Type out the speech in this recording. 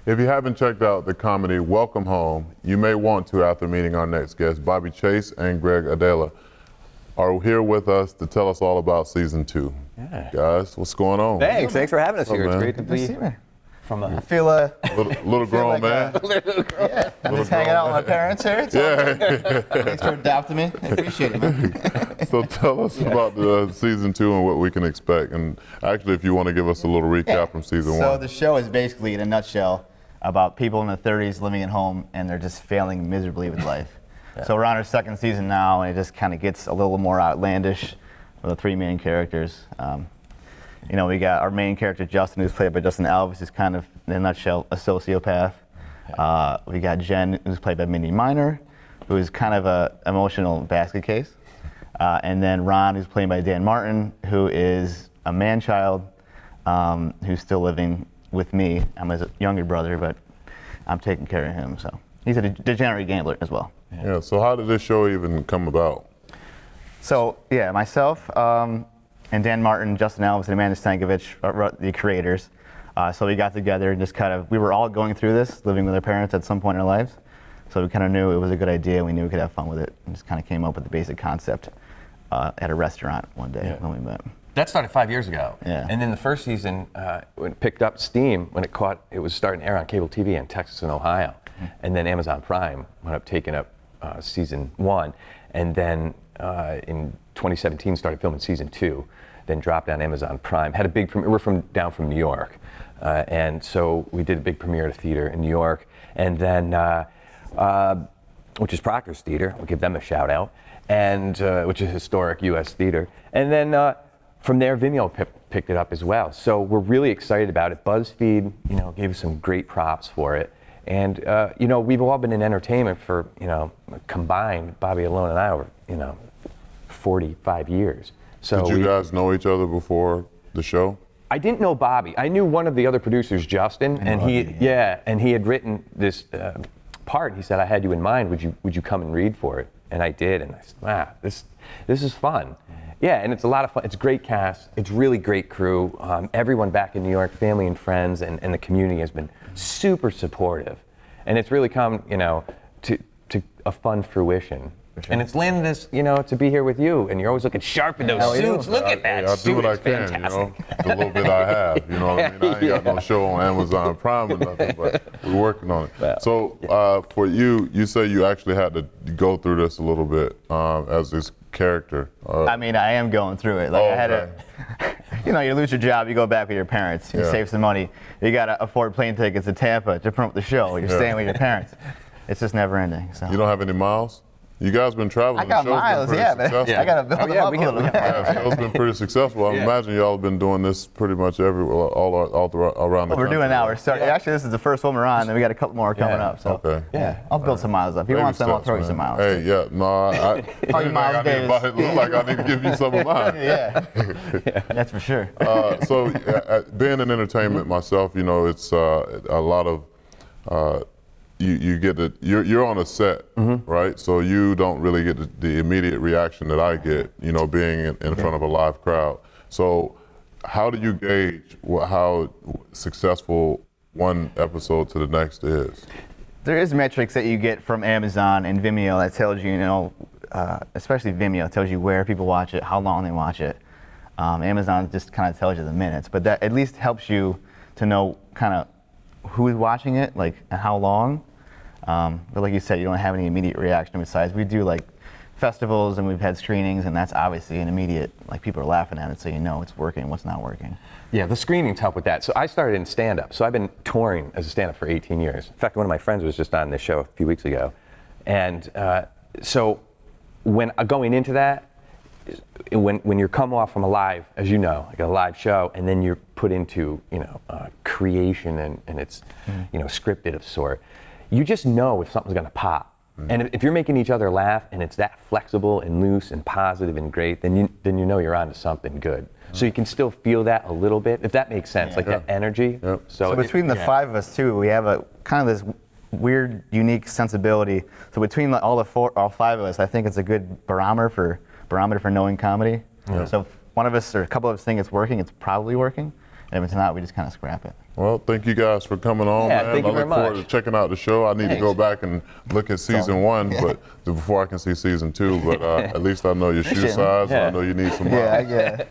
If you haven't checked out the comedy Welcome Home, you may want to after meeting our next guests. Bobby Chase and Greg Aidala are here with us to tell us all about season 2. Yeah. Guys, what's going on? Thanks for having us here. man? It's great to be here. I feel little grown man. Yeah, I'm just hanging out with my parents here. Thanks for adopting me. I appreciate it, man. So tell us about the season 2 and what we can expect. And actually, if you want to give us a little recap from season 1. So the show is basically, in a nutshell, about people in their 30s living at home and they're just failing miserably with life. So we're on our second season now, and it just kind of gets a little more outlandish with the 3 main characters. You know, we got our main character, Justin, who's played by Justin Alves, who's kind of, in a nutshell, a sociopath. We got Jen, who's played by Mindy Minor, who's kind of an emotional basket case. And then Ron, who's played by Dan Martin, who is a man-child who's still living with me. I'm his younger brother, but I'm taking care of him. So he's a degenerate gambler as well. Yeah, so how did this show even come about? So, yeah, myself and Dan Martin, Justin Alves, and Amanda Stankovic are the creators. So we got together and just we were all going through this, living with our parents at some point in our lives. So we kind of knew it was a good idea. We knew we could have fun with it, and just kind of came up with the basic concept at a restaurant one day when we met. That started 5 years ago. Yeah. And then the first season, when it picked up steam, when it was starting to air on cable TV in Texas and Ohio. And then Amazon Prime wound up taking up season 1. And then in 2017 started filming season 2, then dropped on Amazon Prime. Had a big premiere. We're down from New York. And so we did a big premiere at a theater in New York. And then, which is Proctor's Theater, we'll give them a shout out, and which is a historic US theater. And then from there, Vimeo picked it up as well. So we're really excited about it. BuzzFeed, gave us some great props for it. And, we've all been in entertainment for, combined, Bobby alone and I, were, 45 years. So did you guys know each other before the show? I didn't know Bobby. I knew one of the other producers, Justin, and he had written this part. He said, "I had you in mind. Would you come and read for it?" And I did. And I said, this is fun. Yeah, and it's a lot of fun. It's a great cast. It's really great crew. Everyone back in New York, family and friends, and the community has been super supportive, and it's really come, to a fun fruition. Sure. And it's landed us, to be here with you, and you're always looking sharp in those suits. Look at that I suit. do what I it's can, fantastic. the little bit I have, what I mean? I ain't got no show on Amazon Prime or nothing, but we're working on it. Well, so for you say you actually had to go through this a little bit as this character. I mean, I am going through it. Like I had to, you lose your job, you go back with your parents, you save some money. You got to afford plane tickets to Tampa to promote the show. You're staying with your parents. It's just never ending. So. You don't have any miles? You guys been traveling. I got miles, I got to build them up a little bit. Yeah, the show's been pretty successful. I imagine y'all have been doing this pretty much everywhere, all throughout, around the country. We're doing now. We're starting. Actually, this is the first one we're on, and we got a couple more coming up. So. Okay. Yeah, I'll build some miles up. If you want some, I'll throw you some miles. Hey, yeah, no, it look like I need to give you some of mine. Yeah, that's for sure. So, being in entertainment myself, it's a lot of. You get it. You're on a set, right? So you don't really get the immediate reaction that I get, being in front of a live crowd. So how do you gauge how successful one episode to the next is? There is metrics that you get from Amazon and Vimeo that tells you, especially Vimeo, tells you where people watch it, how long they watch it. Amazon just kind of tells you the minutes, but that at least helps you to know kind of who's watching it, like, and how long. But like you said, you don't have any immediate reaction besides we do like festivals and we've had screenings, and that's obviously an immediate, like, people are laughing at it, so it's working, what's not working. Yeah, the screenings help with that. So I started in stand-up. So I've been touring as a stand-up for 18 years. In fact, one of my friends was just on this show a few weeks ago. And so when going into that, when you're come off from a live, as you know, like a live show, and then you're put into, creation and it's, scripted of sort, you just know if something's gonna pop. And if you're making each other laugh and it's that flexible and loose and positive and great, then you know you're onto something good. So you can still feel that a little bit, if that makes sense, like that energy. Yep. So between the 5 of us too, we have a kind of this weird, unique sensibility. So between all 5 of us, I think it's a good barometer for knowing comedy. Yeah. So if one of us or a couple of us think it's working, it's probably working. And if it's not, we just kind of scrap it. Well, thank you guys for coming on, Yeah, man. thank you I very look forward much. to checking out the show. I need to go Thanks. back and look at season 1, Yeah. but before I can see season 2. But at least I know your shoe Appreciate it. size, and I Yeah. know you need some Yeah, miles. yeah.